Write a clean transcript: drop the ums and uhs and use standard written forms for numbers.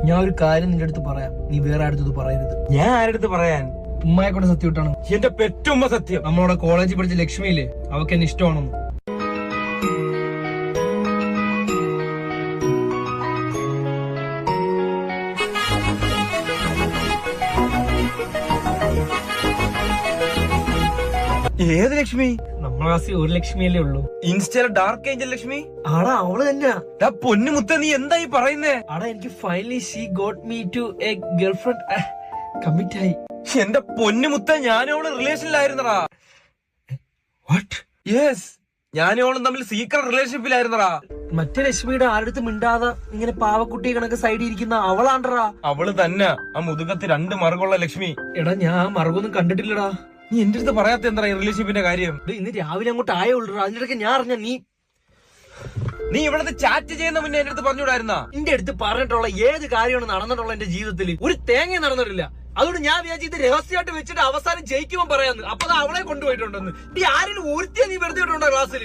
ഞാൻ ഒരു കാര്യം നിന്റെ അടുത്ത് പറയാം, നീ വേറെ അടുത്തത് പറയരുത്. ഞാൻ ആരടുത്ത് പറയാൻ? ഉമ്മയെ കൊണ്ട് സത്യം ഇട്ടാണ്. എന്റെ പെറ്റുമ്മ സത്യം. നമ്മളോടെ കോളേജിൽ പഠിച്ച ലക്ഷ്മിയില്ലേ, അവക്ക് എന്നെ ഇഷ്ടമാണെന്ന്. ഏത് ലക്ഷ്മി? നമ്മളെ ക്ലാസ്സിൽ ഒരു ലക്ഷ്മിയല്ലേ ഉള്ളൂ. ഇൻസ്റ്റയിലെ ഡാർക്ക് ഏഞ്ചൽ ലക്ഷ്മി? ആടാ അവള് തന്നെയാ. പൊന്നു മുത്ത, നീ എന്തായി പറയുന്നേ? ആടാ എനിക്ക് finally she got me to a girlfriend. Commit ആയി. എന്റെ പൊന്നു മുത്ത, ഞാനവള് റിലേഷനിലായിരുന്നടാ. വാട്ട്? യെസ്, ഞാനവളും തമ്മിൽ സീക്രട്ട് റിലേഷൻഷിപ്പിലായിരുന്നടാ. മറ്റേ ലക്ഷ്മിയുടെ ആരുടെ മിണ്ടാതെ ഇങ്ങനെ പാവക്കുട്ടി കണക്ക് സൈഡിൽ ഇരിക്കുന്ന അവളാണ്ടറാ. അവള് തന്നെ ആ മുതുകത്ത് 2 മറുകുള്ള ലക്ഷ്മി. എടാ ഞാൻ മറുകൊന്നും കണ്ടിട്ടില്ലടാ. നീ എന്റെ അടുത്ത് പറയാത്ത എന്താ ഈ റിലേഷൻഷിപ്പിന്റെ കാര്യം? ഇന്ന് രാവിലെ അങ്ങോട്ട് ആയേ ഉള്ളൂ. അതിനിടയ്ക്ക് ഞാൻ അറിഞ്ഞ നീ ഇവിടുത്തെ ചാറ്റ് ചെയ്യുന്ന മുന്നേ എന്റെ അടുത്ത് പറഞ്ഞുകൂടായിരുന്നാ? എന്റെ അടുത്ത് പറഞ്ഞിട്ടുള്ള ഏത് കാര്യമാണ് നടന്നിട്ടുള്ള എന്റെ ജീവിതത്തിൽ? ഒരു തേങ്ങ നടന്നിട്ടില്ല. അതുകൊണ്ട് ഞാൻ വിചാരിച്ചു ഇത് രഹസ്യമായിട്ട് വെച്ചിട്ട് അവസാനം ജയിക്കുമ്പോൾ പറയാന്ന്. അപ്പൊ അവളെ കൊണ്ടുപോയിട്ടുണ്ടെന്ന്. നീ ആരെങ്കിലും ഒരുത്തിയെ നീ വെറുതെ ഇട്ടുണ്ടോ ക്ലാസ്സിൽ?